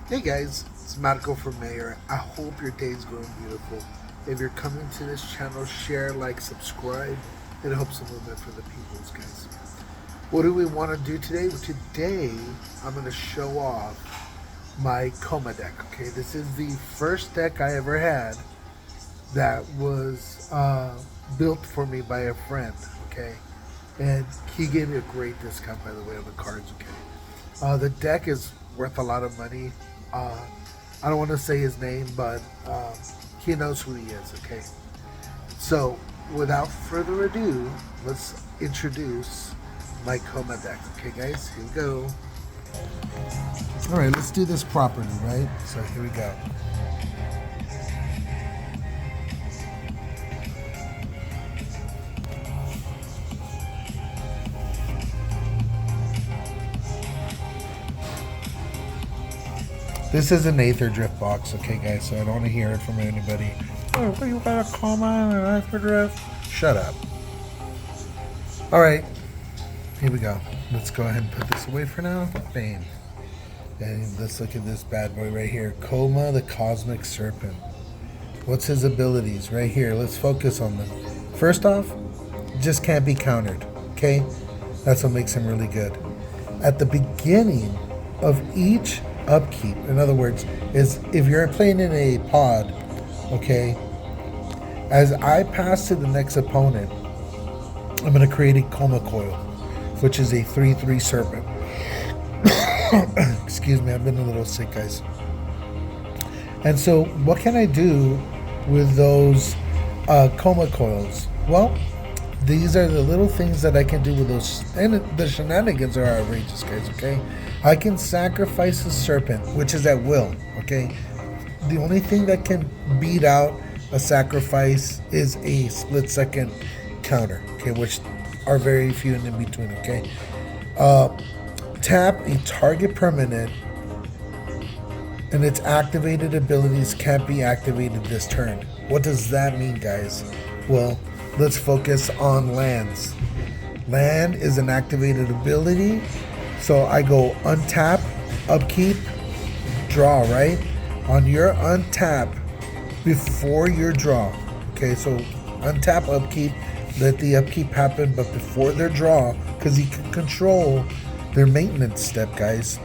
Hey guys, it's Marco from Mayor. I hope your day is going beautiful. If you're coming to this channel, share, like, subscribe. It helps a little bit for the peoples, guys. What do we want to do today? Today, I'm going to show off my Koma deck. Okay, this is the first deck I ever had that was built for me by a friend. Okay, and he gave me a great discount, by the way, on the cards. Okay, the deck is worth a lot of money. Uh, I don't want to say his name, but he knows who he is. Okay, so without further ado, let's introduce my Koma deck. Okay, guys, here we go. All right, let's do this properly, right? So here we go. This is an Aether Drift box, okay, guys? So I don't want to hear it from anybody. Oh, you got a Koma and an Aether Drift? Shut up. All right, here we go. Let's go ahead and put this away for now. Bam. And let's look at this bad boy right here. Koma, the Cosmic Serpent. What's his abilities? Right here. Let's focus on them. First off, just can't be countered, okay? That's what makes him really good. At the beginning of each upkeep, in other words, is if you're playing in a pod, okay, as I pass to the next opponent, I'm going to create a Koma Coil, which is a 3/3 serpent. Excuse me, I've been a little sick, guys. And so, what can I do with those Koma Coils? Well, these are the little things that I can do with those, and the shenanigans are outrageous, guys, okay? I can sacrifice a serpent, which is at will, okay? The only thing that can beat out a sacrifice is a split-second counter, okay, which are very few and in between, okay? Tap a target permanent, and its activated abilities can't be activated this turn. What does that mean, guys? Well, let's focus on lands. Land is an activated ability, so I go untap, upkeep, draw, right? On your untap, before your draw, okay, so untap, upkeep, let the upkeep happen, but before their draw, because you can control their maintenance step, guys.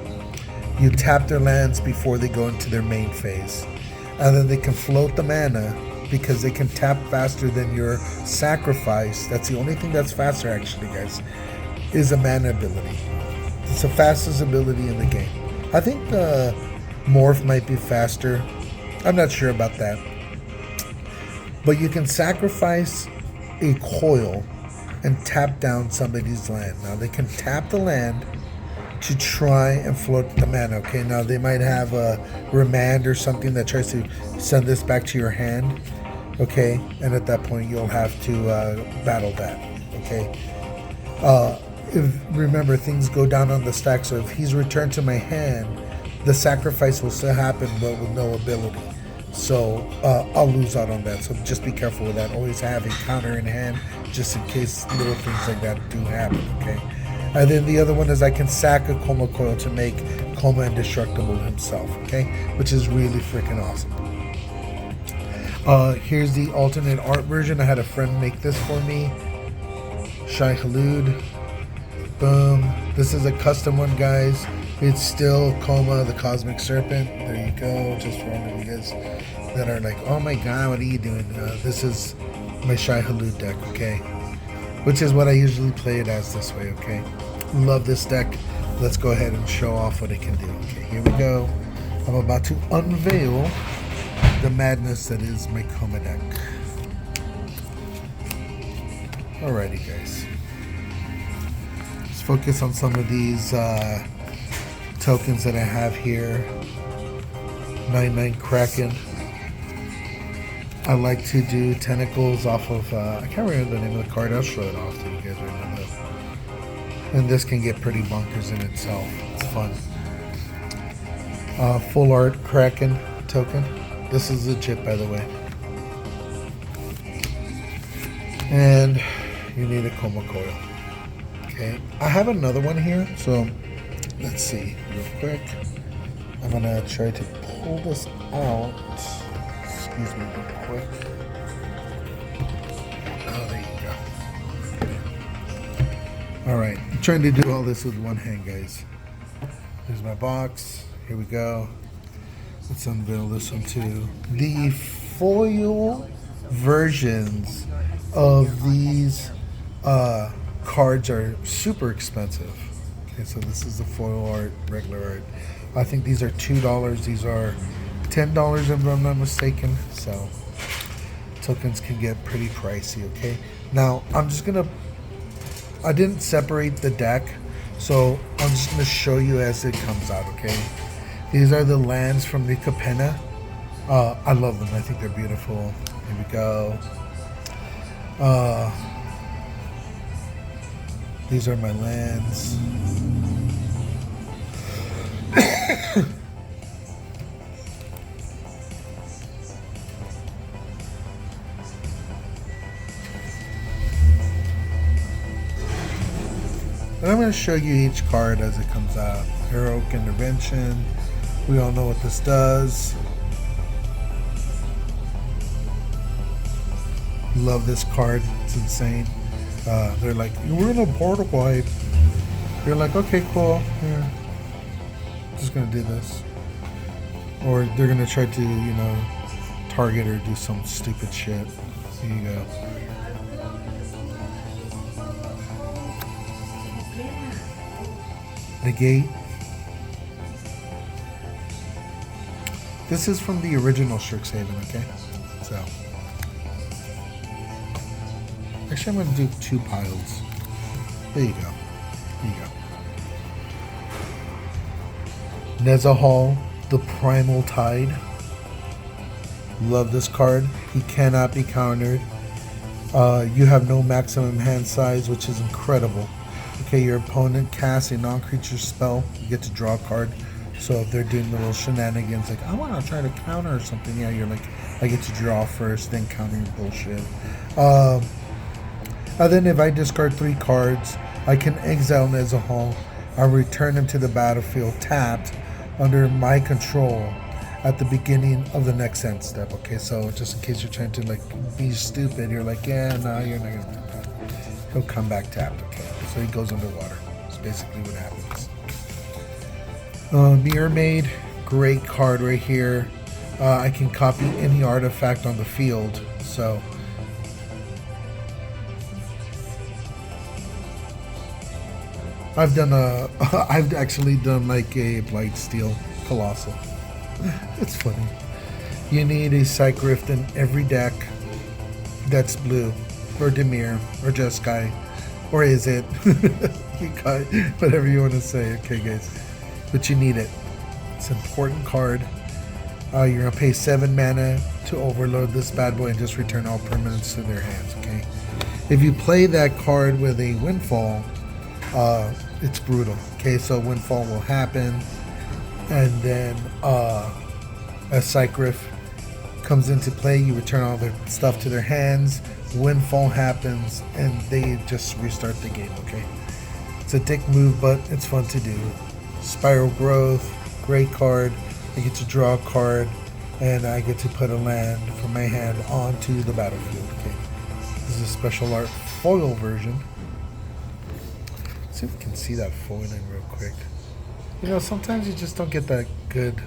You tap their lands before they go into their main phase. And then they can float the mana because they can tap faster than your sacrifice. That's the only thing that's faster, actually, guys, is a mana ability. It's the fastest ability in the game. I think the Morph might be faster. I'm not sure about that. But you can sacrifice a coil and tap down somebody's land. Now, they can tap the land to try and float the mana. Okay, now they might have a remand or something that tries to send this back to your hand. Okay, and at that point you'll have to battle that. Okay, remember, things go down on the stack, so if he's returned to my hand, the sacrifice will still happen, but with no ability. So I'll lose out on that. So just be careful with that. Always have a counter in hand, just in case little things like that do happen. Okay. And then the other one is I can sack a Koma Coil to make Koma indestructible himself, okay? Which is really freaking awesome. Here's the alternate art version. I had a friend make this for me. Shai Halud. Boom. This is a custom one, guys. It's still Koma, the Cosmic Serpent. There you go. Just for all of you guys that are like, oh my god, what are you doing? This is my Shai Halud deck, okay? Which is what I usually play it as this way, okay? Love this deck. Let's go ahead and show off what it can do. Okay, here we go. I'm about to unveil the madness that is my Koma deck. Alrighty, guys. Let's focus on some of these tokens that I have here. 9/9 Kraken. I like to do tentacles off of, I can't remember the name of the card. I'll show it off to you guys right now. And this can get pretty bonkers in itself. It's fun. Full art Kraken token. This is legit, by the way. And you need a Koma Coil. Okay. I have another one here, so let's see real quick. I'm gonna try to pull this out. Excuse me real quick. Oh, there you go. Alright, I'm trying to do all this with one hand, guys. Here's my box. Here we go. Let's unveil this one too. The foil versions of these cards are super expensive. Okay, so this is the foil art, regular art. I think these are $2. These are $10 if I'm not mistaken. So tokens can get pretty pricey. Okay, now I didn't separate the deck, so I'm just gonna show you as it comes out. Okay, these are the lands from the Capenna. I love them. I think they're beautiful. Here we go. These are my lands. And I'm going to show you each card as it comes out. Heroic Intervention. We all know what this does. Love this card. It's insane. They're like, we're in a border wipe. You're like, okay, cool. Yeah. Just going to do this. Or they're going to try to, you know, target or do some stupid shit. Here you go. Negate. This is from the original Strixhaven, okay? So. Actually, I'm going to do 2 piles. There you go. There you go. Nezahal, the Primal Tide. Love this card. He cannot be countered. You have no maximum hand size, which is incredible. Okay, your opponent casts a non-creature spell. You get to draw a card. So if they're doing the little shenanigans, like, I want to try to counter or something, yeah, you're like, I get to draw first, then counter your bullshit. And then if I discard 3 cards, I can exile Nezahal. I'll return him to the battlefield tapped under my control at the beginning of the next end step. Okay, so just in case you're trying to like be stupid, you're like, yeah, no, you're not gonna do that. He'll come back tapped. Okay, so he goes underwater. That's basically what happens. Mirror Maid, great card right here. I can copy any artifact on the field. So I've actually done like a Blightsteel Colossal. It's funny. You need a Psych Rift in every deck that's blue, or Dimir, or Jeskai, or is it? You got whatever you want to say, okay, guys. But you need it. It's an important card. You're gonna pay 7 mana to overload this bad boy and just return all permanents to their hands. Okay. If you play that card with a Windfall, it's brutal. Okay, so Windfall will happen, and then a Psych Rift comes into play. You return all their stuff to their hands. Windfall happens, and they just restart the game. Okay, it's a dick move, but it's fun to do. Spiral Growth, great card. I get to draw a card, and I get to put a land from my hand onto the battlefield. Okay, this is a special art foil version. See if we can see that foiling real quick. You know, sometimes you just don't get that good.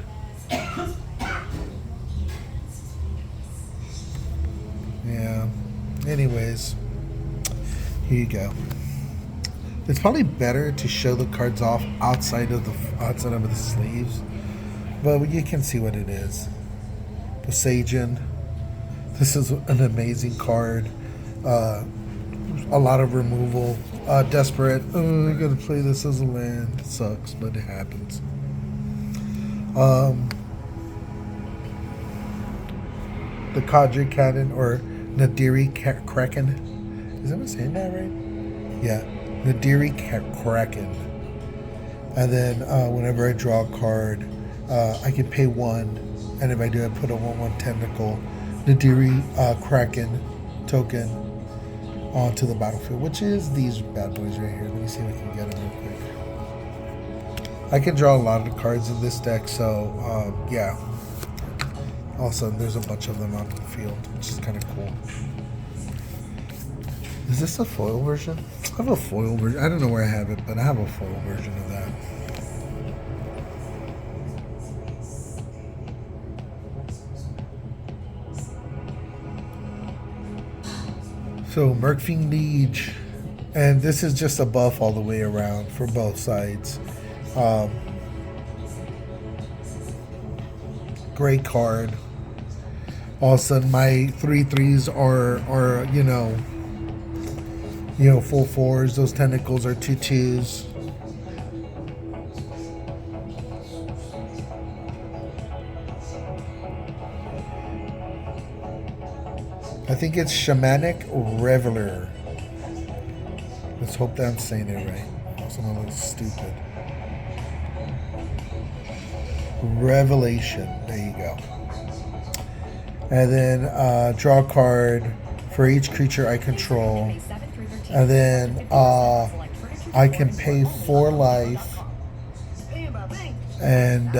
Yeah. Anyways, here you go. It's probably better to show the cards off outside of the sleeves, but you can see what it is. Poseidon. This is an amazing card. A lot of removal. Desperate. Oh, I gotta play this as a land. It sucks, but it happens. The Kadri Cannon, or Nadiri Kraken. Is that saying that right? Yeah. Nadiri Kraken. And then whenever I draw a card, I can pay 1. And if I do, I put a 1/1 tentacle Nadiri Kraken token onto the battlefield, which is these bad boys right here. Let me see if I can get them real I can draw a lot of the cards in this deck, so yeah. Also, there's a bunch of them on the field, which is kind of cool. Is this a foil version? I have a foil version. I don't know where I have it, but I have a foil version of that. So, Murkfiend Liege. And this is just a buff all the way around for both sides. Great card. All of a sudden, my 3/3s are full 4s. Those tentacles are 2/2s. I think it's Shamanic Reveler. Let's hope that I'm saying it right. Someone looks stupid. Revelation. There you go. And then draw a card for each creature I control. And then I can pay 4 life. And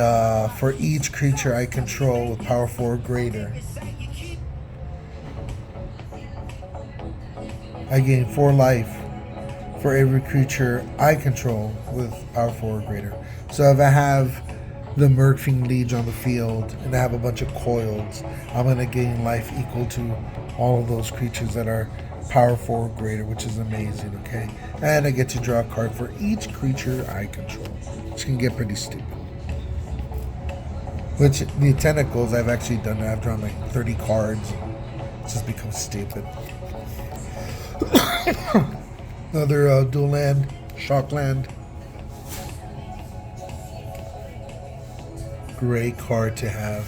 for each creature I control with power 4 or greater, I gain 4 life for every creature I control with power 4 or greater. So if I have the Murkfiend Liege on the field and I have a bunch of coils, I'm going to gain life equal to all of those creatures that are power 4 or greater, which is amazing, okay? And I get to draw a card for each creature I control, which can get pretty stupid. Which, the tentacles, I've actually done that. I've drawn like 30 cards. It's just become stupid. Another dual land, shock land. Great card to have.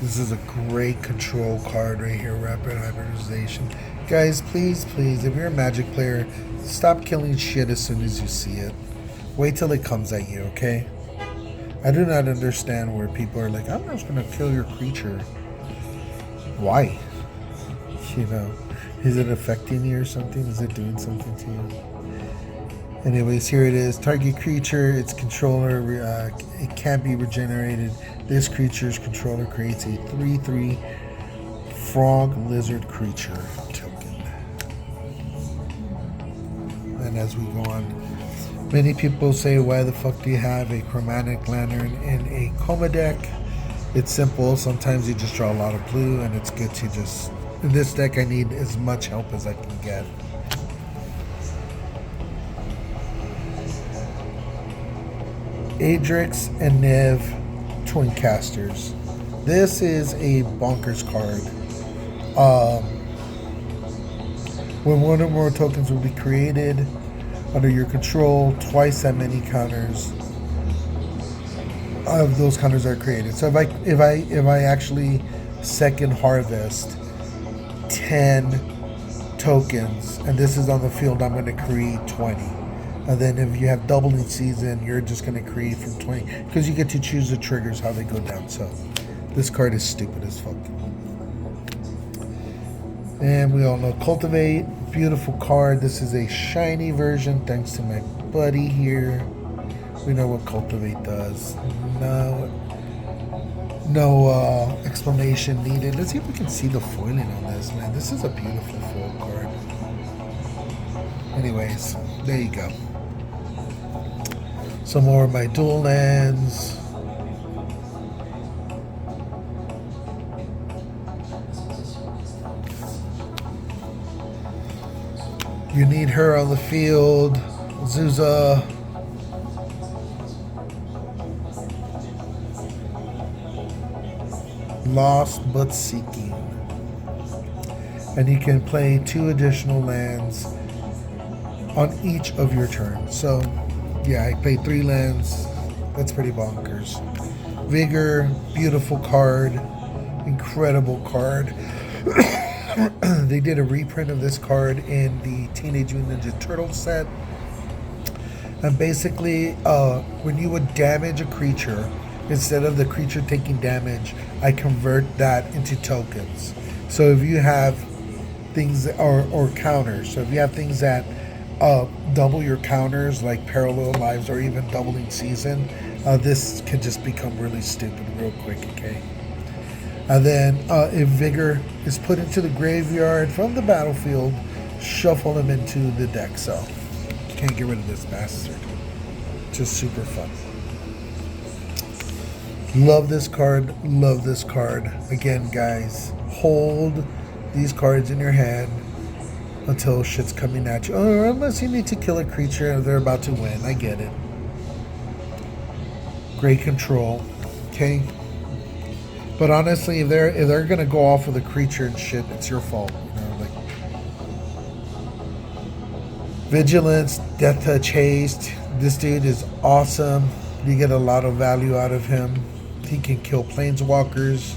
This is a great control card right here, Rapid Hybridization. Guys, please, if you're a Magic player, stop killing shit as soon as you see it. Wait till it comes at you, okay? I do not understand where people are like, I'm just going to kill your creature. Why? You know, is it affecting you or something? Is it doing something to you? Anyways, here it is. Target creature, its controller, it can't be regenerated. This creature's controller creates a 3/3 frog lizard creature token. And as we go on, many people say, why the fuck do you have a chromatic lantern in a koma deck? It's simple. Sometimes you just draw a lot of blue, and it's good to just... In this deck, I need as much help as I can get. Adrix and Nev Twin Casters. This is a bonkers card. When one or more tokens will be created under your control, twice that many counters of those counters are created. So if I actually second harvest 10 tokens and this is on the field, I'm going to create 20. And then if you have doubling season, you're just going to create from 20 because you get to choose the triggers how they go down. So this card is stupid as fuck. And we all know Cultivate, beautiful card. This is a shiny version thanks to my buddy here. We know what Cultivate does. No explanation needed. Let's see if we can see the foiling on this, man. This is a beautiful foil card. Anyways, there you go. Some more of my dual lands. You need her on the field. Zuza. Lost but Seeking. And you can play 2 additional lands on each of your turns. So, yeah, I played 3 lands. That's pretty bonkers. Vigor, beautiful card. Incredible card. They did a reprint of this card in the Teenage Mutant Ninja Turtles set. And basically, when you would damage a creature, instead of the creature taking damage, I convert that into tokens. So if you have things or counters, so if you have things that double your counters like parallel lives or even doubling season, this can just become really stupid real quick, okay? And then if Vigor is put into the graveyard from the battlefield, shuffle him into the deck. So you can't get rid of this bastard. Just super fun. Love this card. Love this card. Again, guys, hold these cards in your hand until shit's coming at you. Or unless you need to kill a creature and they're about to win. I get it. Great control. Okay. But honestly, if they're gonna go off with a creature and shit, it's your fault. You know, like Vigilance, Death Touch, Haste. This dude is awesome. You get a lot of value out of him. He can kill planeswalkers.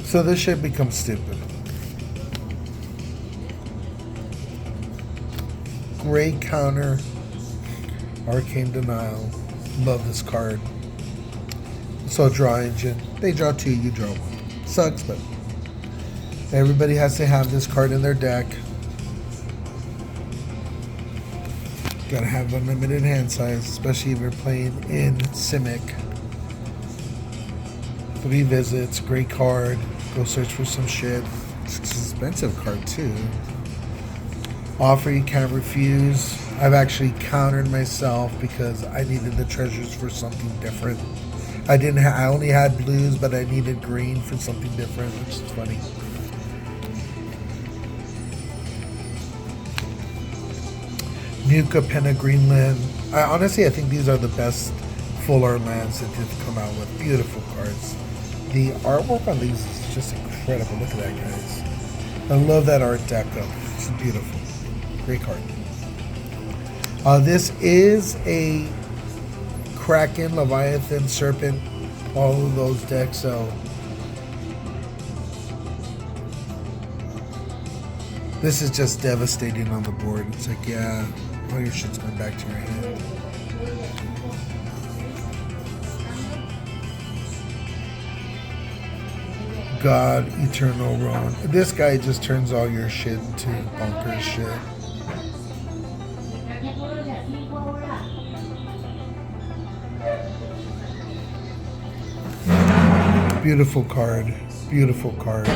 So this shit becomes stupid. Great counter. Arcane Denial. Love this card. So draw engine. They draw 2, you draw 1. Sucks, but everybody has to have this card in their deck. Gotta have unlimited hand size, especially if you're playing in Simic. 3 visits, great card. Go search for some shit. It's an expensive card too. Offer you can't refuse. I've actually countered myself because I needed the treasures for something different. I only had blues, but I needed green for something different, which is funny. Nuka, Penna, Greenland. I think these are the best full art lands that they've come out with. Beautiful cards. The artwork on these is just incredible. Look at that, guys. I love that art deco. It's beautiful. Great card. This is a Kraken, Leviathan, Serpent, all of those decks. So this is just devastating on the board. It's like, yeah, all your shit's going back to your hand. God, Eternal Wrong. This guy just turns all your shit into bonkers shit. Beautiful card. Beautiful card.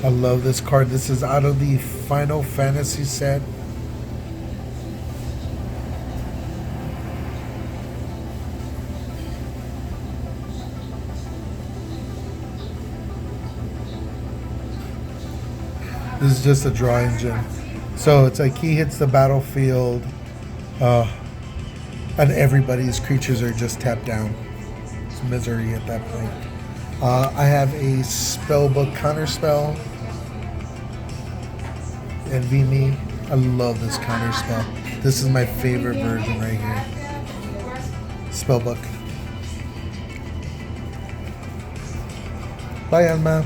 I love this card. This is out of the Final Fantasy set. This is just a draw engine. So it's like he hits the battlefield and everybody's creatures are just tapped down. It's misery at that point. I have a spellbook counterspell. Envy Me. I love this counterspell. This is my favorite version right here. Spellbook. Bye, Alma.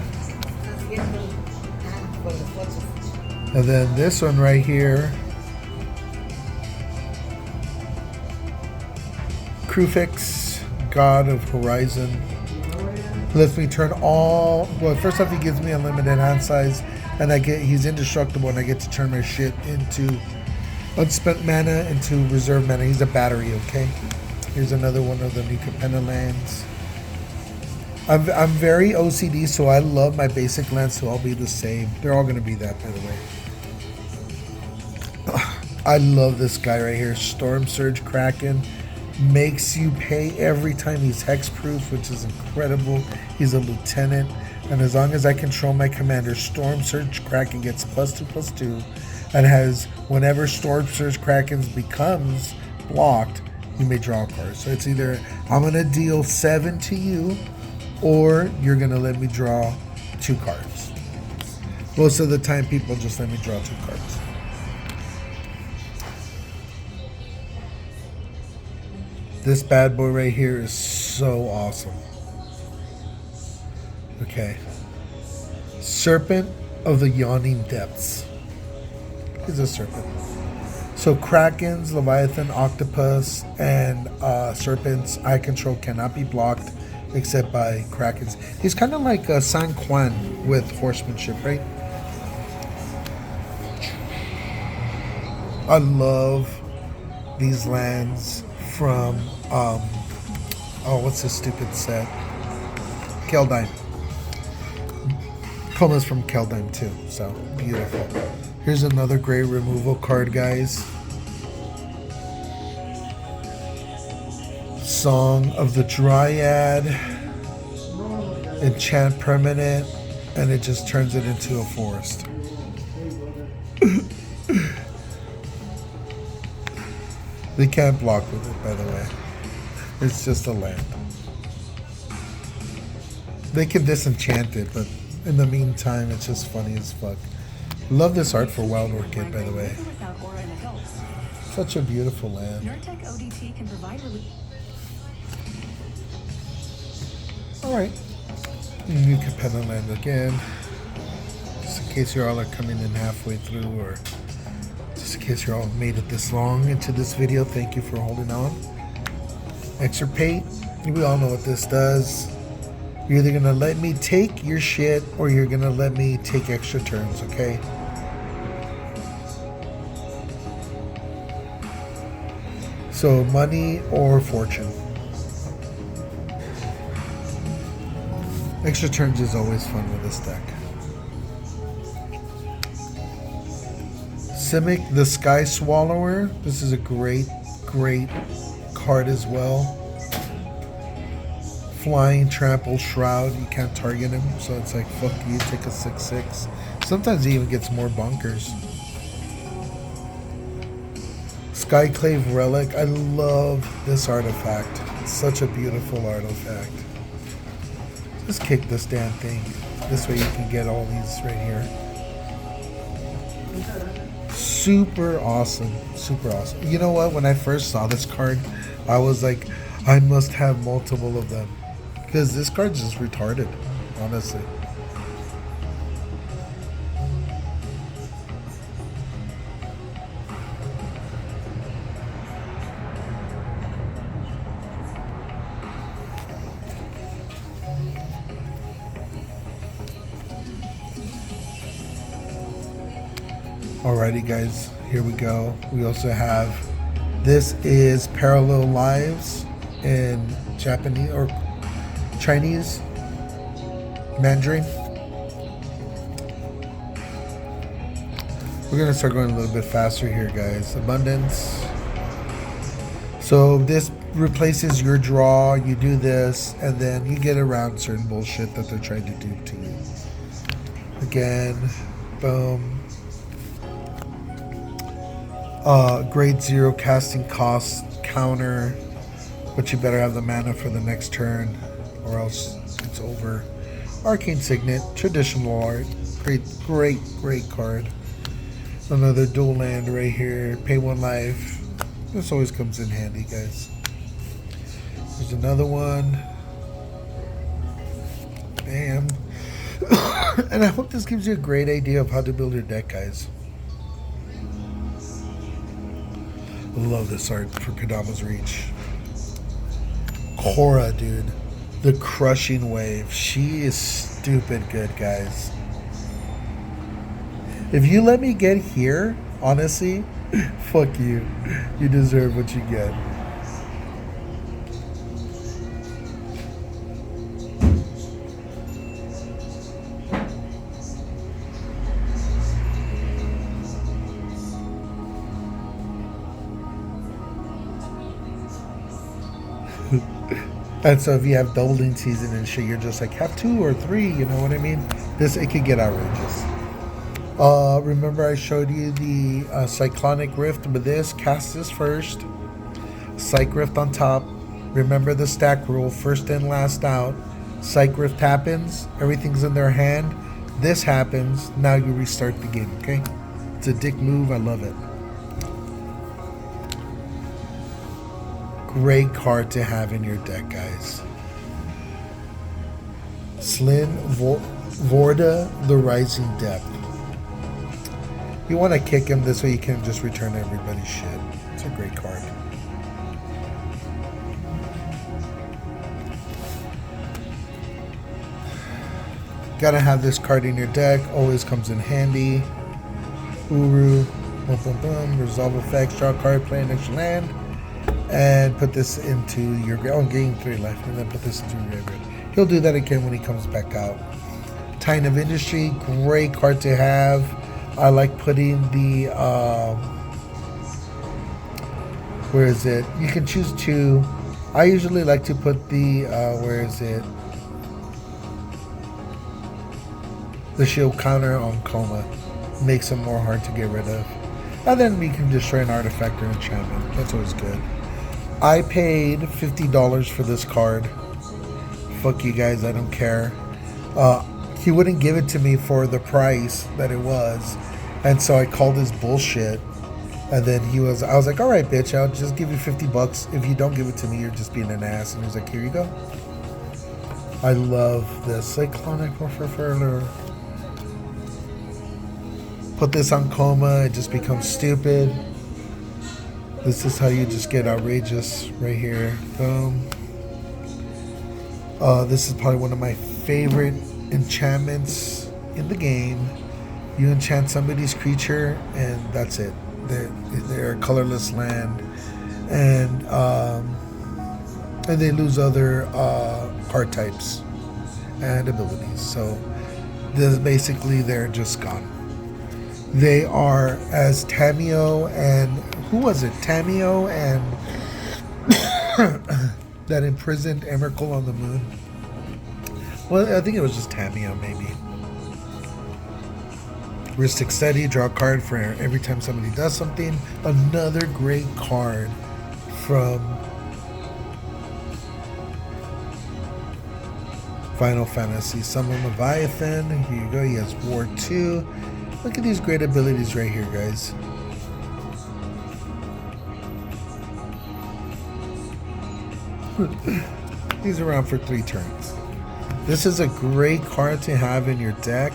And then this one right here, Krufix, God of Horizon. Lets me turn all. Well, first off, he gives me unlimited hand size, and he's indestructible, and I get to turn my shit into unspent mana into reserve mana. He's a battery, okay? Here's another one of the new Capenna lands. I'm very OCD, so I love my basic lands to all be the same. They're all going to be that, by the way. I love this guy right here. Storm Surge Kraken. Makes you pay every time. He's hexproof, which is incredible. He's a lieutenant. And as long as I control my commander, Storm Surge Kraken gets +2/+2. And has, whenever Storm Surge Kraken becomes blocked, you may draw a card. So it's either I'm going to deal 7 to you, or you're going to let me draw 2 cards. Most of the time, people just let me draw 2 cards. This bad boy right here is so awesome. Okay. Serpent of the Yawning Depths. He's a serpent. So Krakens, Leviathan, Octopus, and Serpents eye control cannot be blocked except by Krakens. He's kind of like San Juan with horsemanship, right? I love these lands from, what's this stupid set? Keldime. Koma's from Keldime too, so beautiful. Here's another great removal card, guys. Song of the Dryad. Enchant permanent, and it just turns it into a forest. They can't block with it, by the way. It's just a land. They can disenchant it, but in the meantime, it's just funny as fuck. Love this art for Wild Orchid, by the way. Such a beautiful land. Alright. New Competitive land again. Just in case you all are coming in halfway through, or just in case you all made it this long into this video, thank you for holding on. Extirpate. We all know what this does. You're either going to let me take your shit, or you're going to let me take extra turns, okay? So money or fortune. Extra turns is always fun with this deck. Simic the Sky Swallower. This is a great card as well. Flying Trample Shroud. You can't target him, so it's like, fuck you, take a 6/6. Sometimes he even gets more bunkers. Skyclave Relic. I love this artifact. It's such a beautiful artifact. Just kick this damn thing. This way you can get all these right here. Super awesome. Super awesome. You know what? When I first saw this card, I was like, I must have multiple of them. Because this card's just retarded, honestly. Alrighty guys, here we go. We also have, this is Parallel Lives in Japanese or Chinese, Mandarin. We're gonna start going a little bit faster here, guys. Abundance. So this replaces your draw, you do this, and then you get around certain bullshit that they're trying to do to you. Again, boom. Grade 0 casting cost counter, but you better have the mana for the next turn or else it's over. Arcane Signet, traditional art, great card. Another dual land right here, pay 1 life. This always comes in handy, guys. There's another one. Bam. And I hope this gives you a great idea of how to build your deck, guys. Love this art for Kodama's Reach. Korra, dude. The Crushing Wave. She is stupid good, guys. If you let me get here, honestly, fuck you. You deserve what you get. And so if you have doubling season and shit, you're just like, have 2 or 3, you know what I mean? It could get outrageous. Remember I showed you the Cyclonic Rift with this. Cast this first. Psych Rift on top. Remember the stack rule, first in, last out. Psych Rift happens, everything's in their hand. This happens, now you restart the game, okay? It's a dick move, I love it. Great card to have in your deck, guys. Slyn Vorda, the Rising Depth. You want to kick him this way you can just return everybody's shit. It's a great card. Gotta have this card in your deck. Always comes in handy. Uru. Boom, boom, boom. Resolve effects. Draw a card. Play an extra land. And put this into your... Oh, gain 3 life. And then put this into your graveyard. He'll do that again when he comes back out. Titan of Industry. Great card to have. I like putting the... where is it? You can choose 2. I usually like to put the... where is it? The shield counter on Koma. Makes them more hard to get rid of. And then we can destroy an artifact or enchantment. That's always good. I paid $50 for this card. Fuck you guys, I don't care. He wouldn't give it to me for the price that it was. And so I called his bullshit. And then I was like, alright bitch, I'll just give you $50. If you don't give it to me, you're just being an ass. And he was like, here you go. I love this. Cyclonic Furler. Put this on Koma, it just becomes stupid. This is how you just get outrageous right here. Boom. This is probably one of my favorite enchantments in the game. You enchant somebody's creature and that's it. They're a colorless land, and they lose other card types and abilities. So this basically they're just gone. They are as Tameo and who was it? Tameo and that imprisoned Emrakul on the moon. Well, I think it was just Tameo, maybe. Ristic Steady, draw a card for every time somebody does something. Another great card from Final Fantasy. Summon Leviathan. Here you go. He has War 2. Look at these great abilities right here, guys. He's around for 3 turns. This is a great card to have in your deck.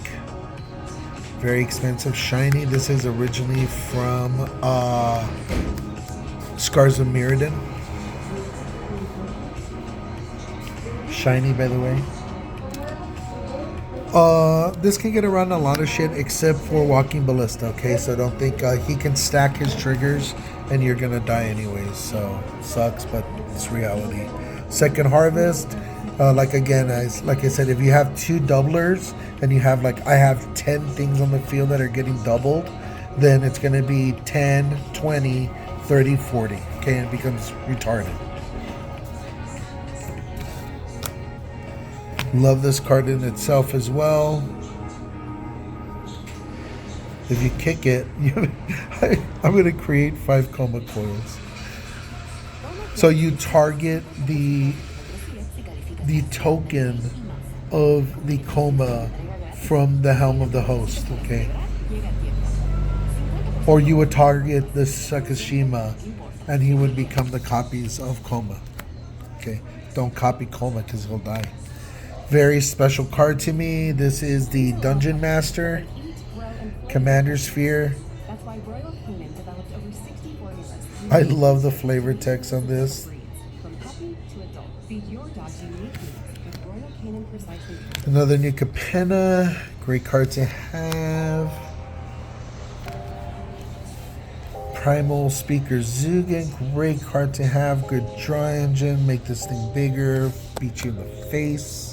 Very expensive. Shiny. This is originally from Scars of Mirrodin. Shiny, by the way. This can get around a lot of shit except for Walking Ballista, okay? So don't think he can stack his triggers and you're gonna die anyways. So sucks, but it's reality. Second Harvest, like I said, if you have 2 doublers and you have I have 10 things on the field that are getting doubled, then it's gonna be 10, 20, 30, 40, okay? And it becomes retarded. Love this card in itself as well. If you kick it, I'm going to create 5 Koma coils. So you target the token of the Koma from the Helm of the Host, okay? Or you would target the Sakashima and he would become the copies of Koma, okay? Don't copy Koma because he'll die. Very special card to me. This is the Dungeon Master, Commander Sphere. I love the flavor text on this. Another new Capenna. Great card to have. Primal Speaker Zugan. Great card to have. Good draw engine. Make this thing bigger. Beat you in the face.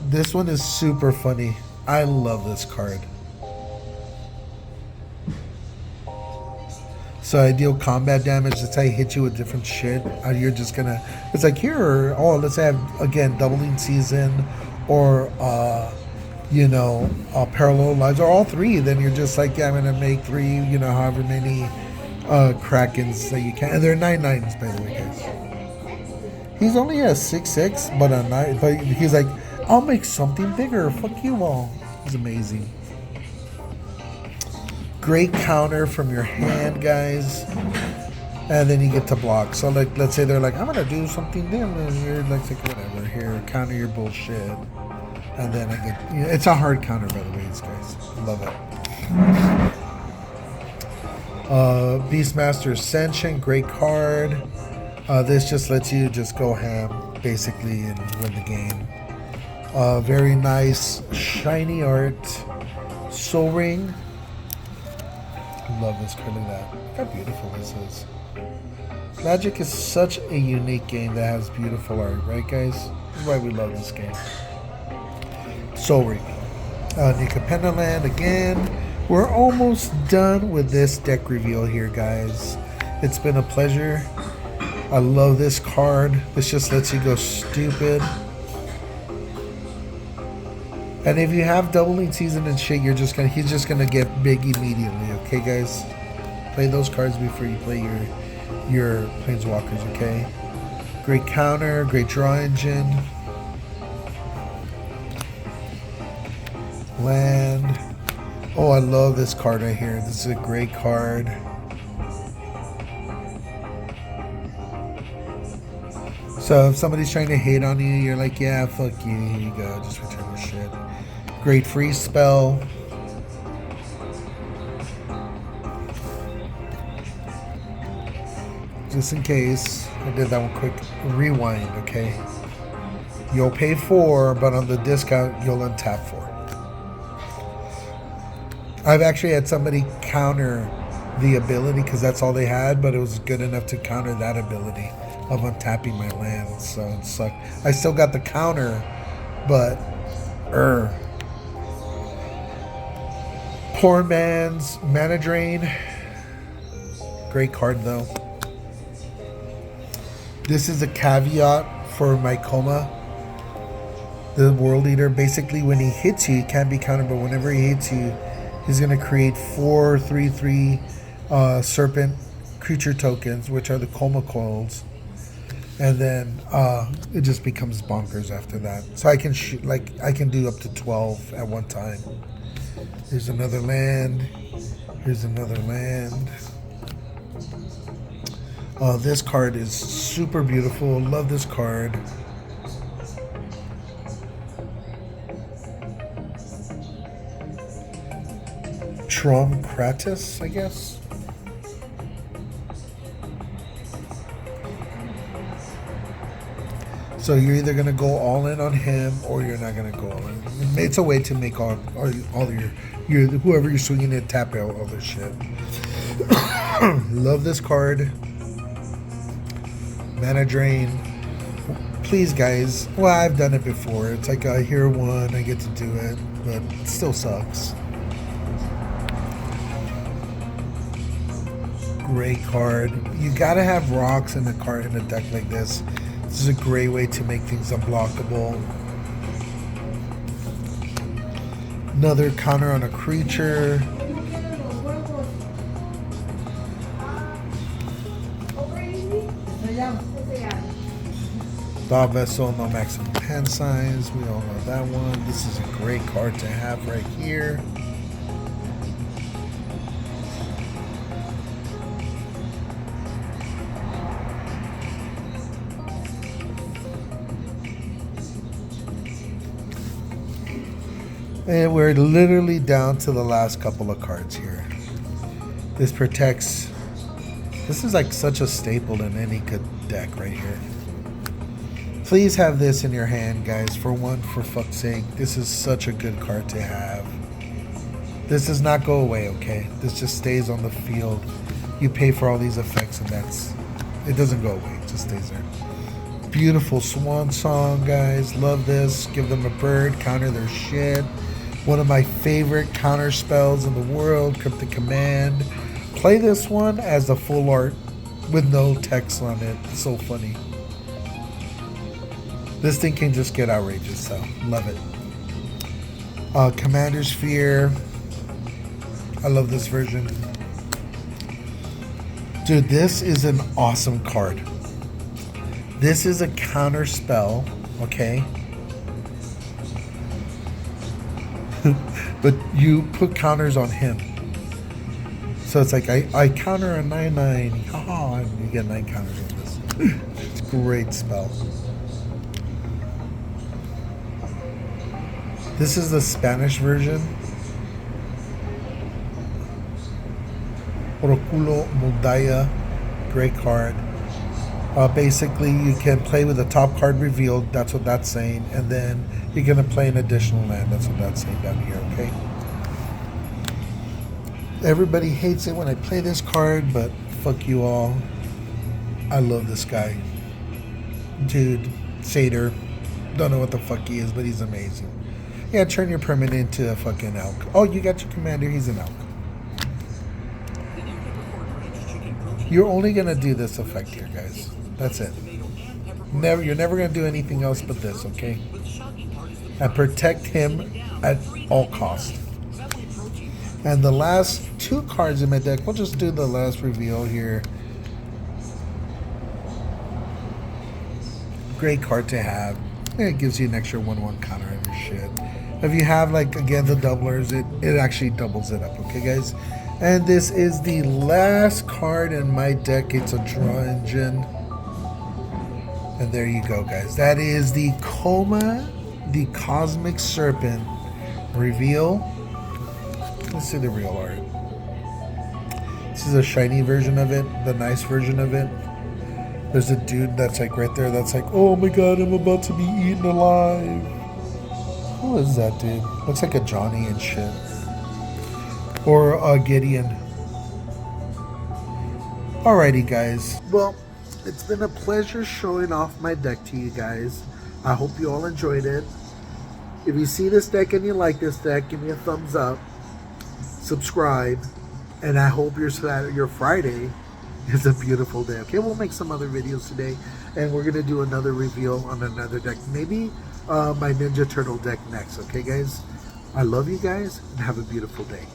This one is super funny. I love this card. So I deal combat damage. That's how I hit you with different shit. You're just gonna... It's like here, oh, let's have, again, Doubling Season or, Parallel Lives, or all 3. Then you're just like, yeah, I'm gonna make 3, however many Krakens that you can. And they're 9/9s, by the way, guys. He's only a 6/6, but he's like, I'll make something bigger. Fuck you all. It's amazing. Great counter from your hand, guys. And then you get to block. So, let's say they're like, I'm going to do something different. And you're like, whatever. Here, counter your bullshit. And then I get... it's a hard counter, by the way, guys. Love it. Beastmaster Ascension, great card. This just lets you just go ham, basically, and win the game. Very nice, shiny art. Soul Ring. Love this card. Look at that. Look how beautiful this is. Magic is such a unique game that has beautiful art, right, guys? That's why we love this game. Soul Ring. Nika Pendaland again. We're almost done with this deck reveal here, guys. It's been a pleasure. I love this card. This just lets you go stupid. And if you have doubling season and shit, he's just gonna get big immediately, okay, guys? Play those cards before you play your Planeswalkers, okay? Great counter, great draw engine. Land. Oh, I love this card right here. This is a great card. So if somebody's trying to hate on you, you're like, yeah, fuck you. Here you go. Just return the shit. Great freeze spell. Just in case, I did that one quick rewind, okay? You'll pay 4, but on the discount, you'll untap 4. I've actually had somebody counter the ability because that's all they had, but it was good enough to counter that ability of untapping my land, so it sucked. I still got the counter, but Poor man's Mana Drain. Great card though. This is a caveat for my Koma, the World Eater. Basically, when he hits you, he can't be countered, but whenever he hits you, he's going to create 4 3/3 serpent creature tokens, which are the Koma coils. And then it just becomes bonkers after that. So I can shoot, like, I can do up to 12 at one time. Here's another land. Here's another land. This card is super beautiful. Love this card. Kratis, I guess. So you're either gonna go all in on him, or you're not gonna go all in. It's a way to make all your whoever you're swinging at tap out all their shit. Love this card. Mana Drain. Please, guys. Well, I've done it before. It's like I hear one, I get to do it, but it still sucks. Great card. You gotta have rocks in a deck like this. This is a great way to make things unblockable. Another counter on a creature. Bob Vessel, no maximum hand size. We all know that one. This is a great card to have right here. And we're literally down to the last couple of cards here. This protects. This is like such a staple in any good deck right here. Please have this in your hand, guys. For fuck's sake. This is such a good card to have. This does not go away, okay? This just stays on the field. You pay for all these effects and it doesn't go away. It just stays there. Beautiful swan song, guys. Love this. Give them a bird. Counter their shit. One of my favorite counter spells in the world, Cryptic Command. Play this one as a full art with no text on it. It's so funny. This thing can just get outrageous, so love it. Commander's Fear. I love this version. Dude, this is an awesome card. This is a counter spell, okay? But you put counters on him. So it's like, I counter a 9/9. Oh, and you get 9 counters on this. It's a great spell. This is the Spanish version. Orokulo Mundaya, great card. Basically, you can play with the top card revealed. That's what that's saying, and then you're gonna play an additional land. That's what that's saying down here. Okay. Everybody hates it when I play this card, but fuck you all. I love this guy, dude. Satyr. Don't know what the fuck he is, but he's amazing. Yeah, turn your permanent into a fucking elk. Oh, you got your commander. He's an elk. You're only gonna do this effect here, guys. That's it. You're never gonna do anything else but this, okay? And protect him at all costs. And the last two cards in my deck, we'll just do the last reveal here. Great card to have. It gives you an extra 1/1 counter on your shit. If you have, like, again, the doublers, it actually doubles it up, okay, guys? And this is the last card in my deck. It's a draw engine. And there you go, guys. That is the Koma, the Cosmic Serpent reveal. Let's see the real art. This is a shiny version of it, the nice version of it. There's a dude that's like right there that's like, oh my god, I'm about to be eaten alive. Who is that dude? Looks like a Johnny and shit. Or a Gideon. Alrighty, guys. Well, it's been a pleasure showing off my deck to you guys. I hope you all enjoyed it. If you see this deck and you like this deck, give me a thumbs up. Subscribe. And I hope your Friday is a beautiful day. Okay, we'll make some other videos today. And we're going to do another reveal on another deck. Maybe my Ninja Turtle deck next. Okay, guys? I love you guys. And have a beautiful day.